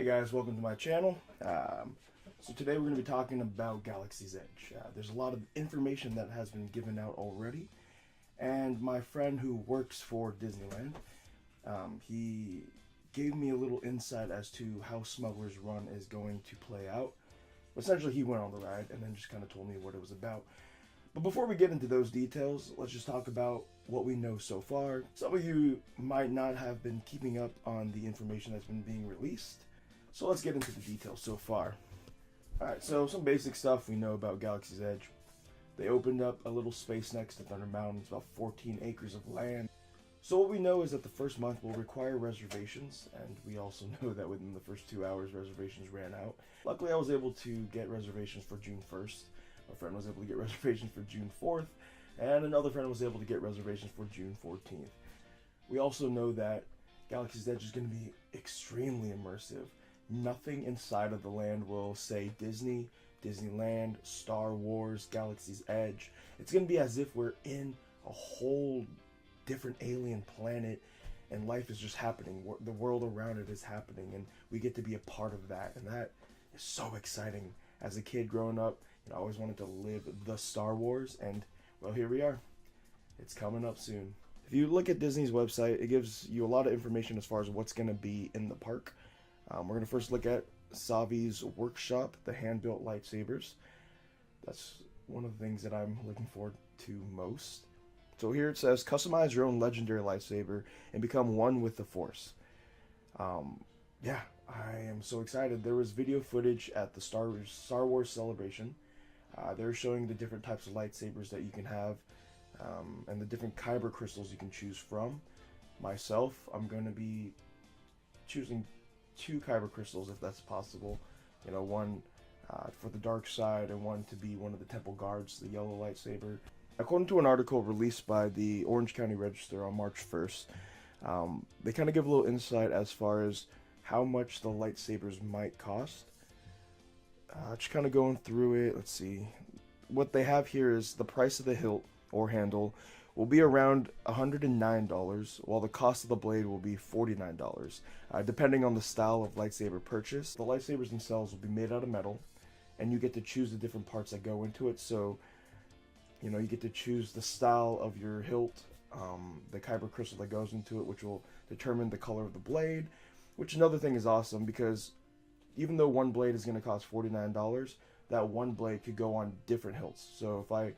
Hey guys, welcome to my channel. So today we're going to be talking about Galaxy's Edge. There's a lot of information that has been given out already, and my friend who works for Disneyland, he gave me a little insight as to how Smuggler's Run is going to play out. Essentially, he went on the ride and then just kind of told me what it was about. But before we get into those details, let's just talk about what we know so far. Some of you might not have been keeping up on the information that's been being released. So let's get into the details so far. Alright, so some basic stuff we know about Galaxy's Edge. They opened up a little space next to Thunder Mountain. It's about 14 acres of land. So what we know is that the first month will require reservations, and we also know that within the first 2 hours reservations ran out. Luckily I was able to get reservations for June 1st. A friend was able to get reservations for June 4th, and another friend was able to get reservations for June 14th. We also know that Galaxy's Edge is going to be extremely immersive. Nothing inside of the land will say Disney, Disneyland, Star Wars, Galaxy's Edge. It's going to be as if we're in a whole different alien planet and life is just happening. The world around it is happening and we get to be a part of that, and that is so exciting. As a kid growing up, I always wanted to live the Star Wars, and well, here we are. It's coming up soon. If you look at Disney's website, it gives you a lot of information as far as what's going to be in the park. We're going to first look at Savi's workshop, the hand-built lightsabers. That's one of the things that I'm looking forward to most. So here it says, customize your own legendary lightsaber and become one with the Force. Yeah, I am so excited. There was video footage at the Star Wars celebration. They were showing the different types of lightsabers that you can have, and the different kyber crystals you can choose from. Myself, I'm going to be choosing 2 kyber crystals if that's possible. One for the dark side and one to be one of the temple guards, the yellow lightsaber. According to an article released by the Orange County Register on March 1st, they kind of give a little insight as far as how much the lightsabers might cost. Just kind of going through it, let's see. What they have here is the price of the hilt or handle will be around $109, while the cost of the blade will be $49, depending on the style of lightsaber purchase. The lightsabers themselves will be made out of metal, and you get to choose the different parts that go into it. So, you get to choose the style of your hilt, the kyber crystal that goes into it, which will determine the color of the blade. Which, another thing is awesome, because even though one blade is going to cost $49, that one blade could go on different hilts. So if I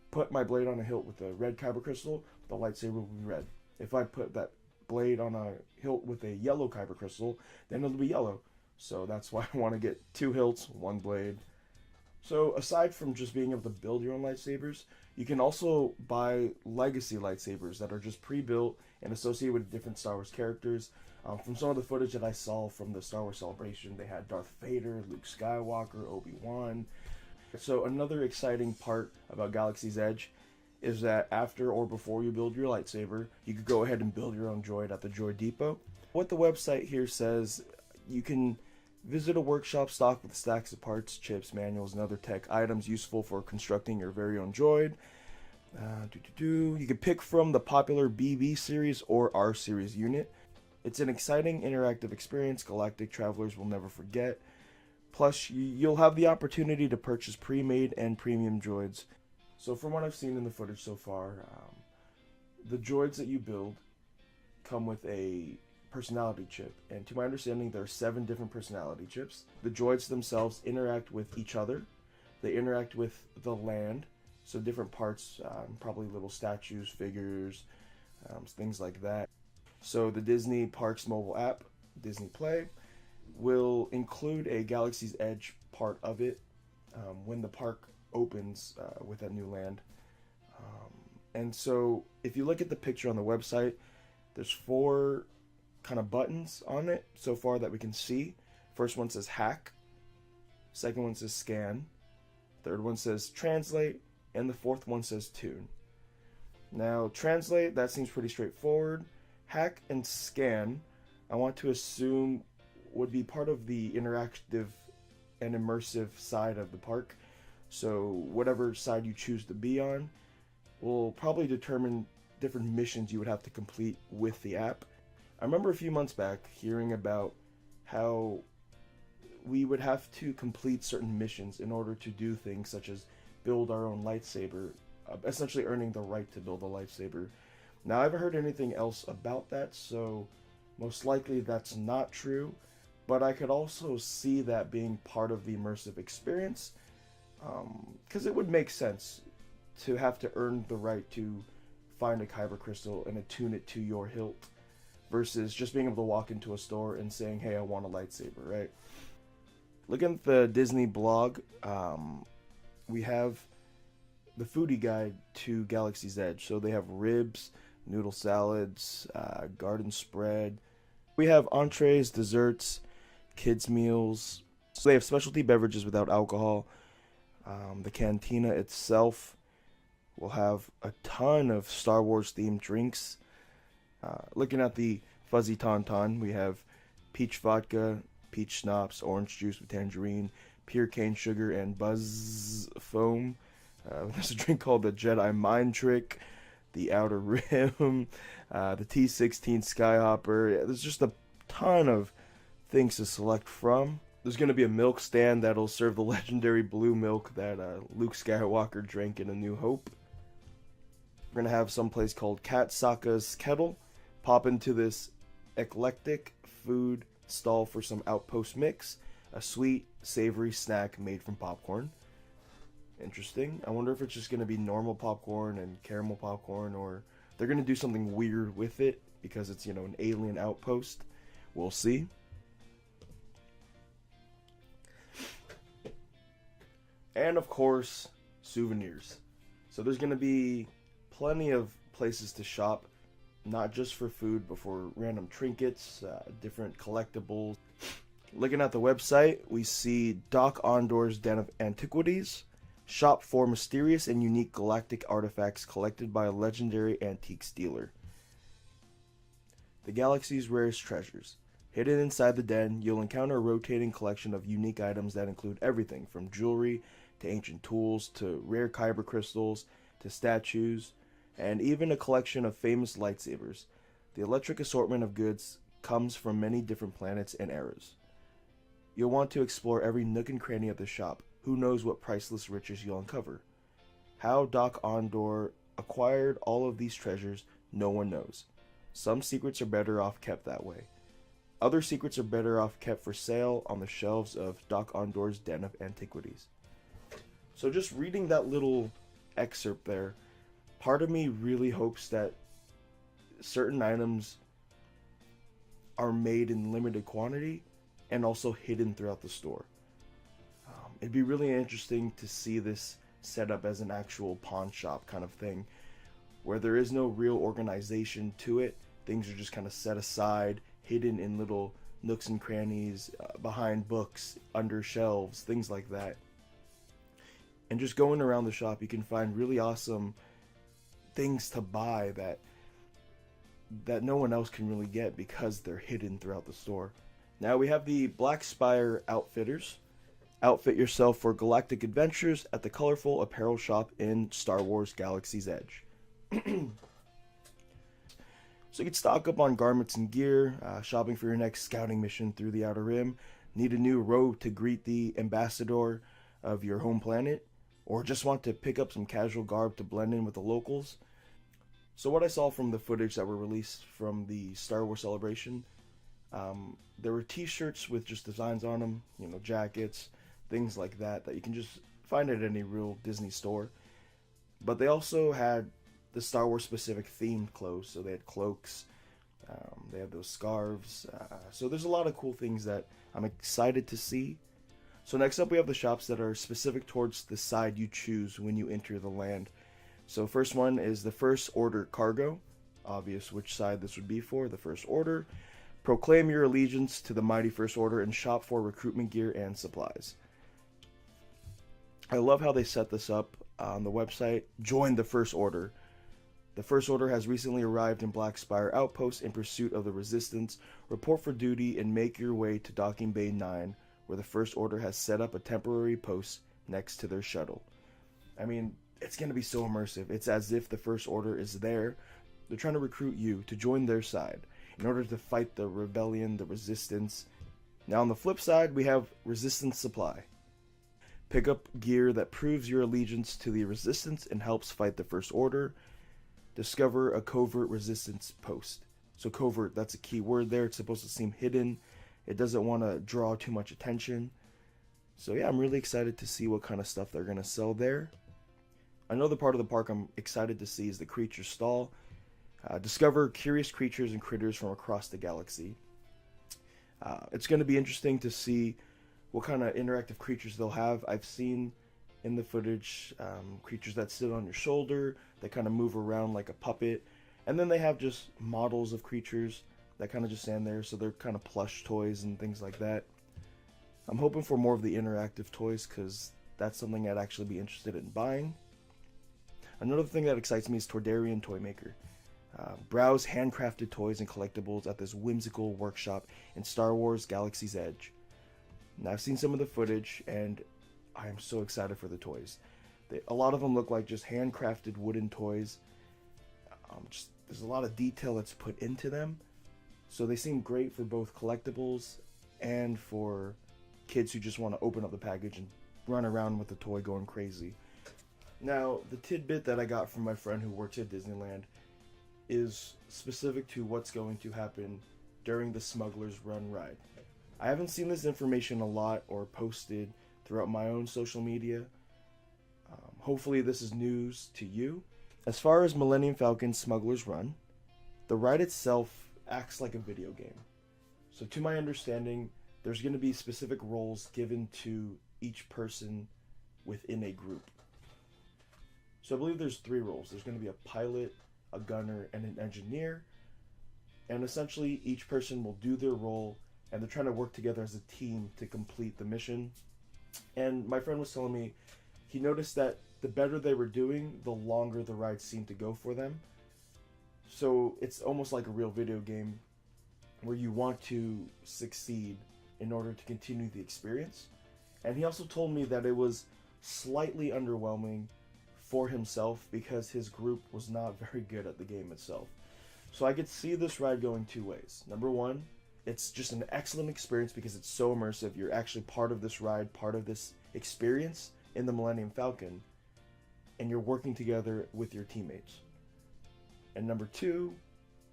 put my blade on a hilt with a red kyber crystal, the lightsaber will be red. If I put that blade on a hilt with a yellow kyber crystal, then it'll be yellow. So that's why I want to get 2 hilts, 1 blade. So aside from just being able to build your own lightsabers, you can also buy legacy lightsabers that are just pre-built and associated with different Star Wars characters. From some of the footage that I saw from the Star Wars celebration, they had Darth Vader, Luke Skywalker, Obi-Wan. So another exciting part about Galaxy's Edge is that after or before you build your lightsaber, you could go ahead and build your own droid at the Droid Depot. What the website here says, you can visit a workshop stocked with stacks of parts, chips, manuals, and other tech items useful for constructing your very own droid. You can pick from the popular BB series or R series unit. It's an exciting interactive experience galactic travelers will never forget. Plus, you'll have the opportunity to purchase pre-made and premium droids. So from what I've seen in the footage so far, the droids that you build come with a personality chip. And to my understanding, there are 7 different personality chips. The droids themselves interact with each other. They interact with the land. So different parts, probably little statues, figures, things like that. So the Disney Parks mobile app, Disney Play, will include a Galaxy's Edge part of it when the park opens with that new land. And so if you look at the picture on the website, there's 4 kind of buttons on it so far that we can see. First one says hack, second one says scan, third one says translate, and the fourth one says tune. Now translate, that seems pretty straightforward. Hack and scan, I want to assume would be part of the interactive and immersive side of the park. So whatever side you choose to be on will probably determine different missions you would have to complete with the app. I remember a few months back hearing about how we would have to complete certain missions in order to do things such as build our own lightsaber, essentially earning the right to build a lightsaber. Now, I haven't heard anything else about that, so most likely that's not true, but I could also see that being part of the immersive experience, because it would make sense to have to earn the right to find a kyber crystal and attune it to your hilt, versus just being able to walk into a store and saying, hey, I want a lightsaber, right? Looking at the Disney blog, we have the foodie guide to Galaxy's Edge. So they have ribs, noodle salads, garden spread. We have entrees, desserts, kids meals. So they have specialty beverages without alcohol. The cantina itself will have a ton of Star Wars themed drinks. Looking at the Fuzzy Tauntaun, we have peach vodka, peach schnapps, orange juice with tangerine, pure cane sugar, and buzz foam. There's a drink called the Jedi Mind Trick, the Outer Rim, the T16 Skyhopper. There's just a ton of things to select from. There's going to be a milk stand that'll serve the legendary blue milk that Luke Skywalker drank in A New Hope. We're going to have some place called Kat Saka's Kettle. Pop into this eclectic food stall for some outpost mix, a sweet, savory snack made from popcorn. Interesting. I wonder if it's just going to be normal popcorn and caramel popcorn, or they're going to do something weird with it because it's, an alien outpost. We'll see. And of course, souvenirs. So there's going to be plenty of places to shop, not just for food, but for random trinkets, different collectibles. Looking at the website, we see Doc Ondor's Den of Antiquities. Shop for mysterious and unique galactic artifacts collected by a legendary antiques dealer. The galaxy's rarest treasures. Hidden inside the den, you'll encounter a rotating collection of unique items that include everything from jewelry to ancient tools to rare kyber crystals to statues, and even a collection of famous lightsabers. The electric assortment of goods comes from many different planets and eras. You'll want to explore every nook and cranny of the shop. Who knows what priceless riches you'll uncover? How Doc Ondor acquired all of these treasures, no one knows. Some secrets are better off kept that way. Other secrets are better off kept for sale on the shelves of Doc Ondor's Den of Antiquities. So just reading that little excerpt there, part of me really hopes that certain items are made in limited quantity and also hidden throughout the store. It'd be really interesting to see this set up as an actual pawn shop kind of thing, where there is no real organization to it. Things are just kind of set aside, hidden in little nooks and crannies, behind books, under shelves, things like that. And just going around the shop, you can find really awesome things to buy that no one else can really get because they're hidden throughout the store. Now we have the Black Spire Outfitters. Outfit yourself for galactic adventures at the colorful apparel shop in Star Wars Galaxy's Edge. So you can stock up on garments and gear, shopping for your next scouting mission through the Outer Rim, need a new robe to greet the ambassador of your home planet, or just want to pick up some casual garb to blend in with the locals. So what I saw from the footage that were released from the Star Wars Celebration, there were t-shirts with just designs on them, jackets, things like that you can just find at any real Disney store. But they also had the Star Wars specific themed clothes, so they had cloaks, they had those scarves, so there's a lot of cool things that I'm excited to see. So next up we have the shops that are specific towards the side you choose when you enter the land. So first one is the First Order Cargo, obvious which side this would be for, the First Order. Proclaim your allegiance to the mighty First Order and shop for recruitment gear and supplies. I love how they set this up on the website. Join the First Order. The First Order has recently arrived in Black Spire Outpost in pursuit of the Resistance. Report for duty and make your way to Docking Bay 9, where the First Order has set up a temporary post next to their shuttle. I mean, it's going to be so immersive. It's as if the First Order is there. They're trying to recruit you to join their side in order to fight the rebellion, the Resistance, Now on the flip side, we have Resistance Supply. Pick up gear that proves your allegiance to the Resistance and helps fight the First Order. Discover a covert Resistance post. So covert, that's a key word there. It's supposed to seem hidden. It doesn't want to draw too much attention. So yeah, I'm really excited to see what kind of stuff they're going to sell there. Another part of the park I'm excited to see is the creature stall. Discover curious creatures and critters from across the galaxy. It's going to be interesting to see what kind of interactive creatures they'll have. I've seen in the footage creatures that sit on your shoulder, that kind of move around like a puppet. And then they have just models of creatures that kind of just stand there, so they're kind of plush toys and things like that. I'm hoping for more of the interactive toys because that's something I'd actually be interested in buying. Another thing that excites me is Tordarian Toymaker. Browse handcrafted toys and collectibles at this whimsical workshop in Star Wars Galaxy's Edge. Now, I've seen some of the footage and I am so excited for the toys. A lot of them look like just handcrafted wooden toys. There's a lot of detail that's put into them. So they seem great for both collectibles and for kids who just want to open up the package and run around with the toy going crazy. Now, the tidbit that I got from my friend who works at Disneyland is specific to what's going to happen during the Smuggler's Run ride. I haven't seen this information a lot or posted throughout my own social media. Hopefully this is news to you. As far as Millennium Falcon Smuggler's Run, the ride itself acts like a video game. So to my understanding, there's going to be specific roles given to each person within a group. So I believe there's 3 roles. There's going to be a pilot, a gunner, and an engineer. And essentially each person will do their role and they're trying to work together as a team to complete the mission. And my friend was telling me he noticed that the better they were doing, the longer the ride seemed to go for them. So it's almost like a real video game where you want to succeed in order to continue the experience. And he also told me that it was slightly underwhelming for himself because his group was not very good at the game itself. So I could see this ride going 2 ways. Number one, it's just an excellent experience because it's so immersive. You're actually part of this ride, part of this experience in the Millennium Falcon, and you're working together with your teammates. And number 2,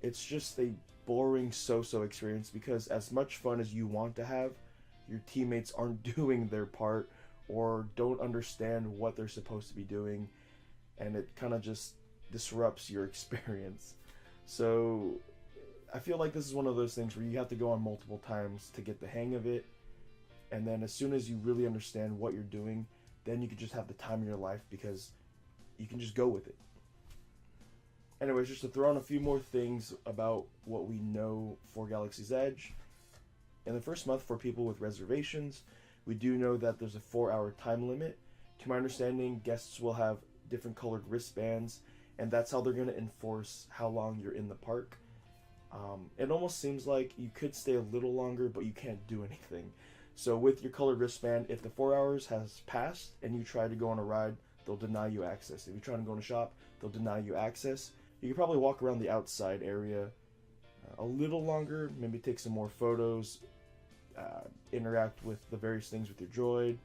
it's just a boring so-so experience because as much fun as you want to have, your teammates aren't doing their part or don't understand what they're supposed to be doing, and it kind of just disrupts your experience. So I feel like this is one of those things where you have to go on multiple times to get the hang of it, and then as soon as you really understand what you're doing, then you can just have the time of your life because you can just go with it. Anyways, just to throw in a few more things about what we know for Galaxy's Edge. In the first month, for people with reservations, we do know that there's a 4-hour time limit. To my understanding, guests will have different colored wristbands, and that's how they're going to enforce how long you're in the park. It almost seems like you could stay a little longer, but you can't do anything. So with your colored wristband, if the 4 hours has passed and you try to go on a ride, they'll deny you access. If you're trying to go in a shop, they'll deny you access. You can probably walk around the outside area a little longer, maybe take some more photos, interact with the various things with your droid,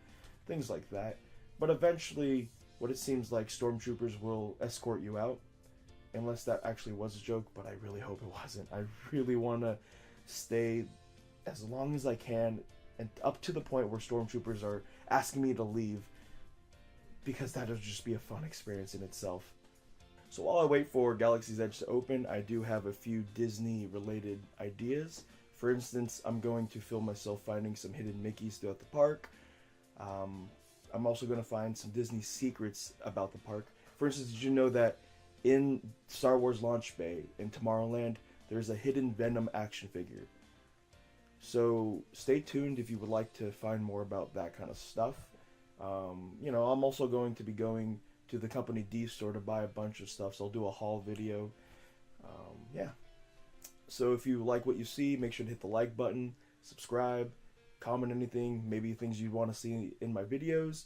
things like that. But eventually, what it seems like, stormtroopers will escort you out, unless that actually was a joke, but I really hope it wasn't. I really want to stay as long as I can, and up to the point where stormtroopers are asking me to leave, because that would just be a fun experience in itself. So while I wait for Galaxy's Edge to open, I do have a few Disney-related ideas. For instance, I'm going to film myself finding some hidden Mickeys throughout the park. I'm also going to find some Disney secrets about the park. For instance, did you know that in Star Wars Launch Bay in Tomorrowland, there's a hidden Venom action figure? So stay tuned if you would like to find more about that kind of stuff. I'm also going to be going to the Company D store to buy a bunch of stuff, so I'll do a haul video. So if you like what you see, make sure to hit the like button, subscribe, comment anything, maybe things you want to see in my videos.